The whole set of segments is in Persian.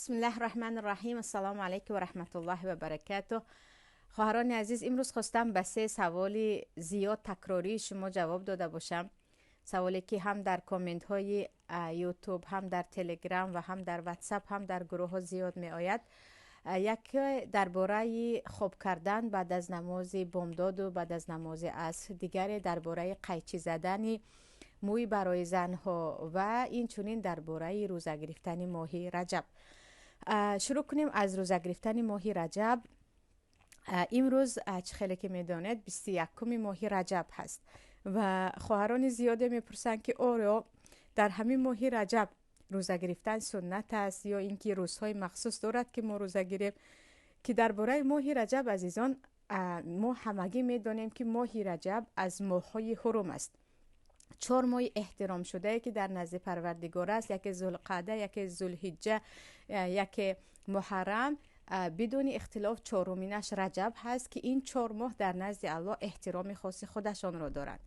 بسم الله الرحمن الرحیم. السلام علیکم و رحمت الله و برکاته. خواهران عزیز، امروز خواستم به 3 سوال زیاد تکراری شما جواب داده باشم. سوالی که هم در کامنت های یوتیوب، هم در تلگرام و هم در واتساپ، هم در گروه ها زیاد می آید. یک درباره خوب کردن بعد از نماز بامداد و بعد از نماز عصر، دیگر درباره قیچی زدن موی برای زنها و این چنین درباره روزه گرفتن ماه رجب. شروع کنیم از روزه گرفتن ماه رجب. امروز خیلی که میدانید 21 ماه رجب هست و خواهران زیاده میپرسن که آیا در همین ماه رجب روزه گرفتن سنت است یا اینکه روزهای مخصوص دارد که ما روزه گیریم؟ که درباره ماه رجب عزیزان، ما همگی میدانیم که ماه رجب از ماه‌های حرم است. 4 ماه احترام شده که در نزد پروردگار است، یکی ذوالقعده، یکی ذوالحجه، یکی محرم. بدون اختلاف چهارمینش رجب هست که این 4 ماه در نزد الله احترام خاص خودشان را دارند.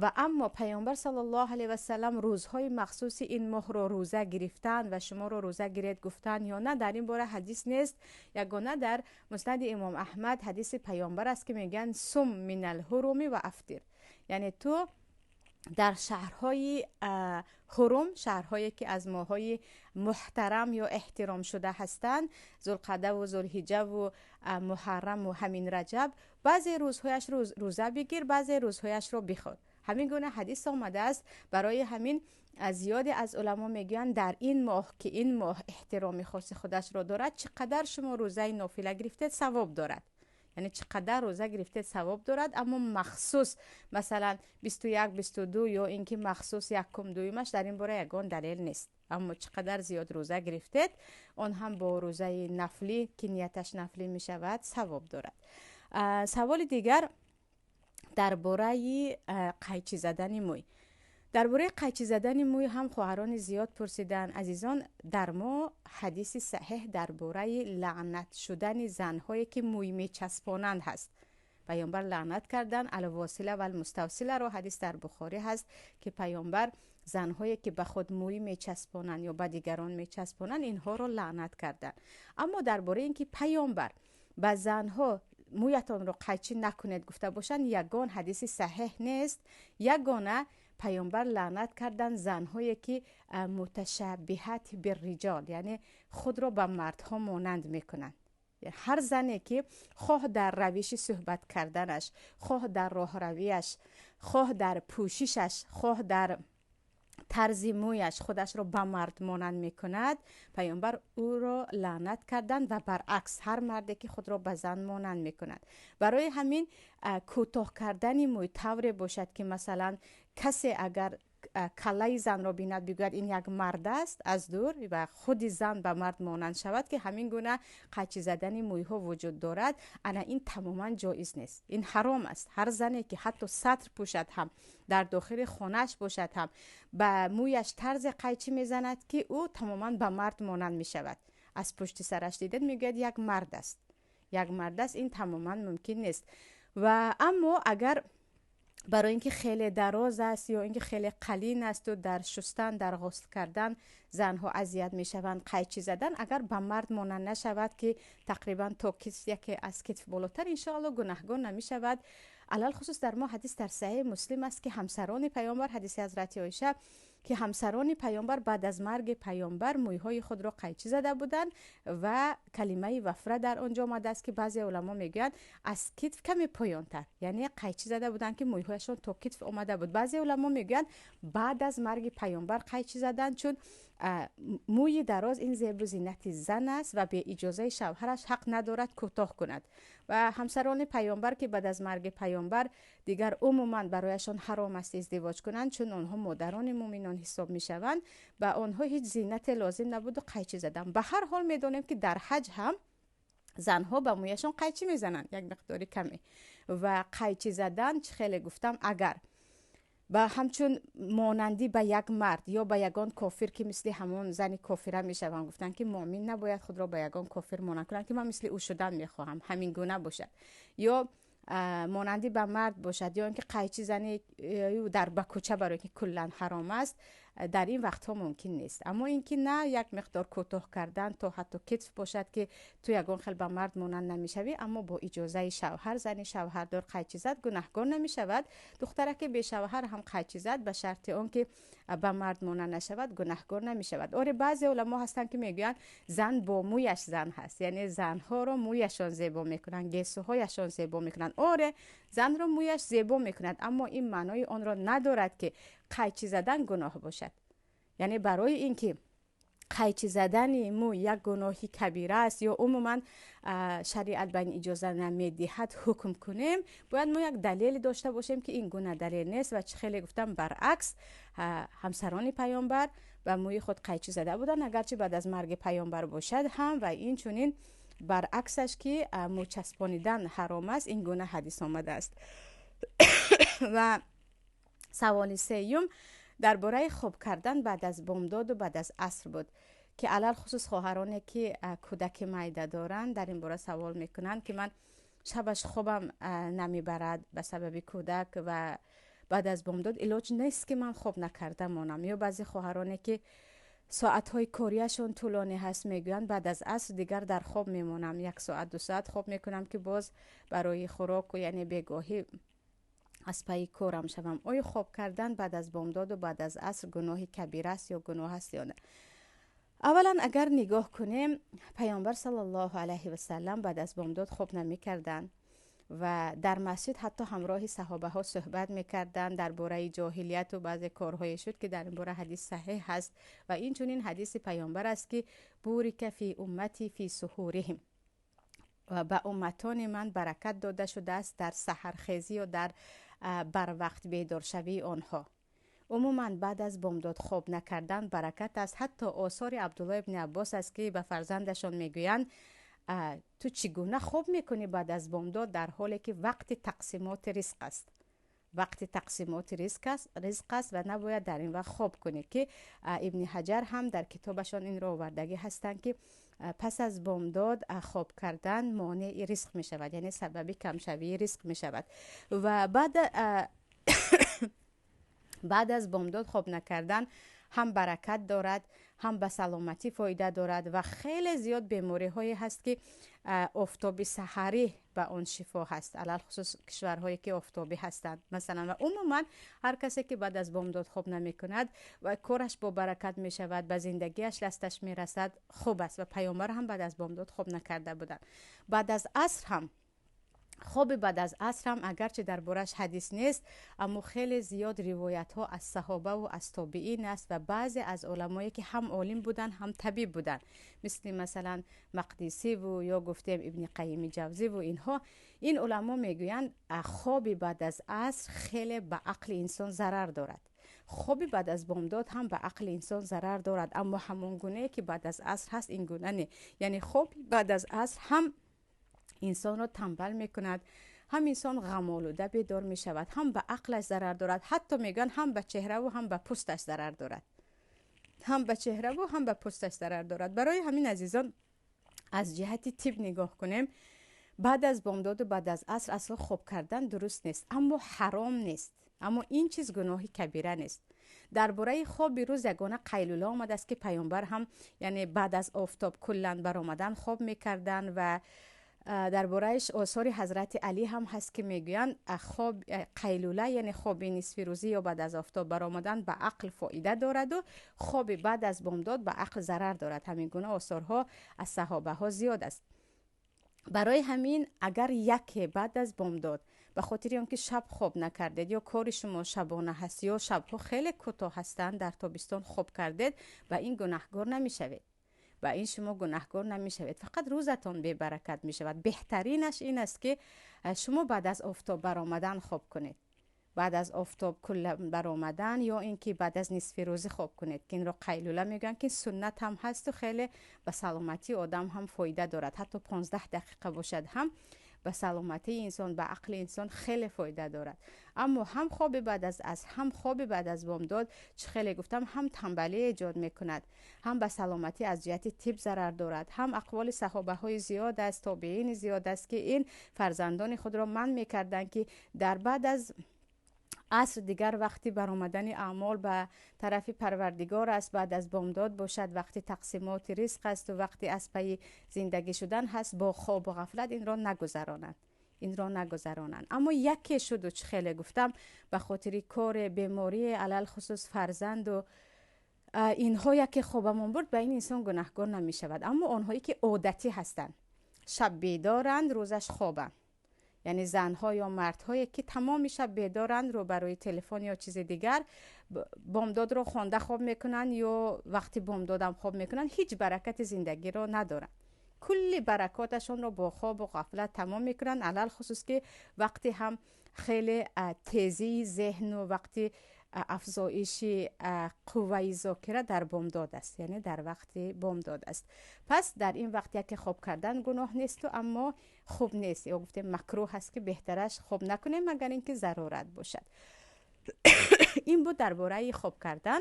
و اما پیامبر صلی الله علیه و سلم روزهای مخصوص این ماه را روزه گرفتن و شما را روزه گیرید گفتن یا نه، در این باره حدیث نیست. یگانه در مسند امام احمد حدیث پیامبر است که میگن سم من الحرم و افطر، یعنی تو در شهرهای حرم، شهرهایی که از ماهای محترم یا احترام شده هستند، ذوالقعده و ذوالحجه و محرم و همین رجب، بعضی روزهایش روزه بگیر، بعضی روزهایش رو بخور. همین گونه حدیث آمده است. برای همین زیادی از علما میگن در این ماه که این ماه احترام خاص خودش را دارد، چقدر شما روزه نافله گرفتید ثواب دارد، یعنی چقدر روزه گرفته ثواب دارد. اما مخصوص مثلا 21 22 یا اینکه مخصوص یکم دویمش در این باره یگان دلیل نیست. اما چقدر زیاد روزه گرفتید اون هم با روزه نفلی که نیتش نفلی می شود ثواب دارد. سوال دیگر درباره قیچی زدن موی. درباره قیچی زدن موی هم خواهران زیاد پرسیدن. عزیزان، در ما حدیث صحیح درباره لعنت شدن زنهایی که موی میچسبانند هست. پیامبر لعنت کردن الواصله و المستوصله را. حدیث در بخاری هست که پیامبر زنهایی که به خود موی میچسبانند یا به دیگران میچسبانند اینها را لعنت کردن. اما درباره اینکه پیامبر به زنها مویتان را قیچی نکنید گفته باشند، یگان حدیث صحیح نیست. یگانه پیامبر لعنت کردن زنهایی که متشبهت بالرجال، یعنی خود را به مردها مانند میکنند. هر زنی که خواه در روش صحبت کردنش، خواه در راه رویش، خواه در پوششش، خواه در طرز مویش خودش را به مرد مانند میکند، پیامبر او را لعنت کردند. و برعکس هر مردی که خود را به زن مانند میکند. برای همین کوتاه کردن موی طوری باشد که مثلا کسی اگر کله زن را بیند بگوید این یک مرد است از دور و خود زن به مرد مانند شود، که همین گونه قیچی زدن موی ها وجود دارد. انا این تماما جایز نیست، این حرام است. هر زنی که حتی سطر پوشد هم، در داخل خانهش باشد هم، به مویش طرز قیچی میزند که او تماما به مرد مانند می شود. از پشت سرش دیدید میگوید یک مرد است، یک مرد است. این تماما ممکن نیست. و اما اگر برای اینکه خیلی دراز است یا اینکه خیلی قلیل است و در شستن، در غسل کردن زنها اذیت میشوند، قیچی زدن اگر به مرد مانند نشود که تقریبا تا کتف، یکی از کتف بالاتر، انشاءالله گناهگار نمیشود. علل خصوص در ما حدیث در صحیح مسلم است که همسران پیامبر، حدیث حضرت عایشه، که همسران پیامبر بعد از مرگ پیامبر مویهای خود را قیچی زده بودند و کلمه وفره در آنجا آمده است که بعضی علما میگن از کتف کمی پایانتر، یعنی قیچی زده بودند که مویهایشان تا کتف آمده بود. بعضی علما میگن بعد از مرگ پیامبر قیچی زدن، چون موی دراز این زیب و زینت زن است و به اجازه شوهرش حق ندارد کوتاه کند. و همسران پیامبر که بعد از مرگ پیامبر دیگر عموما برایشان حرام است ازدواج کنند، چون آنها مادران مومنان حساب میشوند، و آنها هیچ زینت لازم نبود و قیچی زدن. به هر حال میدونیم که در حج هم زنها به مویشان قیچی میزنند، یک مقداری کمی. و قیچی زدن خیلی گفتم اگر با همچون مانندی به یک مرد یا به یگان کافر که مثل همون زنی کافره میشوند، گفتن که مؤمن نباید خود را به یگان کافر مانند کنند که من مثل او شدن میخواهم، همین گونه باشد. یا مانندی به مرد باشد، یا اینکه قیچی زنی در بکوچه برای که کلا حرام است. در این وقت ها ممکن نیست. اما اینکه نه یک مقدار کوتاه کردن تا حتی کتف باشد که تو یگان خیلی به مرد مانند نمیشوی، اما با اجازه شوهر، زن شوهردار قیچی زد گناهکار نمیشود. دخترک به شوهر هم قیچی زد به شرط آن که به مرد مانند نشود گناهکار نمیشود. آره بعضی علما هستن که میگویند زن با مویش زن هست، یعنی زنها رو مویشان زیبا میکنن، گیسوهایشان زیبا میکنن. آره زن رو مویش زیبا میکند، اما این معنای آن را ندارد که قیچی زدن گناه باشد. یعنی برای اینکه قیچی زدن مو یک گناهی کبیره است یا عموما شریعت به این اجازه نمیدهد حکم کنیم، باید ما یک دلیل داشته باشیم که این گونه دلیل نیست. و چه خیلی گفتم برعکس همسران پیامبر به موی خود قیچی زده بودن، اگرچه بعد از مرگ پیامبر باشد هم. و این چنین برعکسش که مو چسبانیدن حرام است، این گونه حدیث آمده است. و سوال سوم درباره خواب کردن بعد از بامداد و بعد از عصر بود که علل خصوص خواهرانی که کودک معده دارند در این باره سوال میکنند که من شبش خوابم نمیبرد به سبب کودک و بعد از بامداد علاج نیست که من خواب نکرده مانم. یا بعضی خواهرانی که ساعتهای کاریشون طولانی هست میگویند بعد از عصر دیگر در خواب میمونم، 1 ساعت 2 ساعت خواب میکنم که باز برای خوراک و یعنی بگاهی از پای کارم شوم. آیا خواب کردن بعد از بامداد و بعد از عصر گناهی کبیره است یا گناه است یا نه؟ اولا اگر نگاه کنیم پیامبر صلی الله علیه و سلم بعد از بامداد خواب نمی کردن و در مسجد حتی همراه صحابه ها صحبت میکردن درباره جاهلیت و بعضی کارهای شد که در این باره حدیث صحیح هست. و این چنین حدیث پیامبر است که بورک فی امتی فی سحورهم، و به امتان من برکت داده شده است در سحرخیزی و در بر وقت بیدار شوی آنها. عموما بعد از بامداد خواب نکردن برکت است. حتی آثار عبدالله ابن عباس است که به فرزندشان میگویند تو چگونه خواب میکنی بعد از بامداد، در حالی که وقت تقسیمات رزق است. وقت تقسیمات رزق است و نباید در این وقت خواب کنی. که ابن حجر هم در کتابشان این را آوردگی هستند که پس از بامداد خواب کردن مانع رزق می شود، یعنی سبب کمشوی رزق می شود. و بعد از بامداد خواب نکردن هم برکت دارد، هم به سلامتی فایده دارد و خیلی زیاد بیماری هایی هست که آفتابی سحری به آن شفا هست، علل خصوص کشورهایی که آفتابی هستند مثلا. و عموما هر کسی که بعد از بامداد خواب نمی کند و کارش با برکت می شود، به زندگیش دستش می رسد، خوب است. و پیامبر هم بعد از بامداد خواب نکرده بودند. بعد از عصر هم خواب بعد از عصر هم اگرچه در بارش حدیث نیست، اما خیلی زیاد روایت ها از صحابه و از تابعین است و بعضی از علمایی که هم عالم بودن هم طبیب بودن، مثلا مقدسی و یا گفتیم ابن قیم جوزی و اینها. این علما میگویند خواب بعد از عصر خیلی به عقل انسان ضرر دارد. خواب بعد از بامداد هم به عقل انسان ضرر دارد، اما همون گونه که بعد از عصر هست این گونه نه. یعنی خواب بعد از عصر هم انسان را تنبل میکند، هم انسان غم آلوده بیدار می شود، هم به عقلش ضرر دارد. حتی میگن هم به چهره و هم به پوستش ضرر دارد، هم به چهره و هم به پوستش ضرر دارد. برای همین عزیزان از جهت طب نگاه کنیم، بعد از بامداد و بعد از عصر اصلا خواب کردن درست نیست، اما حرام نیست، اما این چیز گناهی کبیره نیست. درباره خواب روز یگانه قیلوله آمده است که پیامبر هم یعنی بعد از آفتاب کلا برآمدن خواب میکردن و دربارهش آثار حضرت علی هم هست که میگویند خواب قیلوله یعنی خواب نصف روزی یا بعد از آفتاب برآمدن به عقل فایده دارد و خواب بعد از بامداد به عقل ضرر دارد. همین گونه آثارها از صحابه ها زیاد است. برای همین اگر یک بعد از بامداد به خاطر اینکه شب خواب نکردید یا کار شما شبانه هست یا شبها خیلی کوتاه هستند در تابستان خواب کردید، و این گناهگار نمیشوید، و این شما گناهگار نمیشوید، فقط روزتان بی برکت می شود. بهترینش این است که شما بعد از آفتاب برآمدن خواب کنید، بعد از آفتاب کل برآمدن یا اینکه بعد از نصف روزی خواب کنید که این را قیلوله میگن که سنت هم هست و خیلی به سلامتی آدم هم فایده دارد. حتی 15 دقیقه باشد هم به سلامتی انسان، به عقل انسان خیلی فایده دارد. اما هم خواب بعد از عصر هم خواب بعد از بامداد چه خیلی گفتم هم تنبلی ایجاد میکند، هم به سلامتی از جهت طب ضرر دارد. هم اقوال صحابه های زیاد است، تابعین زیاد است که این فرزندان خود را منع میکردند که در بعد از عصر دیگر وقتی برآمدن اعمال به طرف پروردگار است، بعد از بامداد باشد، وقتی تقسیمات رزق است و وقتی از پی زندگی شدن هست، با خواب و غفلت این را نگذرانند. اما یکی شد و چه خیلی گفتم به خاطر کار بیماری علل خصوص فرزند و اینها یکی خوابمون برد، به این انسان گناهکار نمی شود. اما آنهایی که عادتی هستند، شب بیدارند روزش خوابند، یعنی زنها یا مردهایی که تمام شب بیدارند رو برای تلفن یا چیز دیگر، بامداد رو خوانده خواب میکنن یا وقتی بامداد هم خواب میکنن، هیچ برکت زندگی رو ندارن. کلی برکاتشون رو با خواب و غفلت تمام میکنن، علل خصوص که وقتی هم خیلی تیزی ذهن و وقتی افزایش قوه ذاکره در بامداد است، یعنی در وقت بامداد است. پس در این وقت که خواب کردن گناه نیست و اما خوب نیست، یا گفتیم مکروه هست که بهترش خواب نکنیم مگر اینکه ضرورت باشد. این بود درباره خواب کردن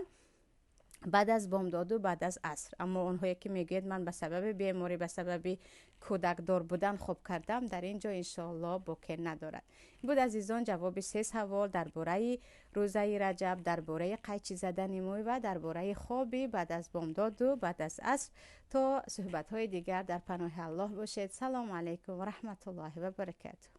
بعد از بامداد و بعد از عصر. اما اونهایی که میگید من به سبب بیماری، به سبب کودک دار بودن خواب کردم، در اینجا انشاءالله بوکه ندارد. بود عزیزان جواب 3 سوال درباره روزه رجب، درباره قیچی زدن موی و درباره خوابی بعد از بامداد و بعد از عصر. تا صحبت های دیگر در پناه الله باشید. سلام علیکم و رحمت الله و برکاته.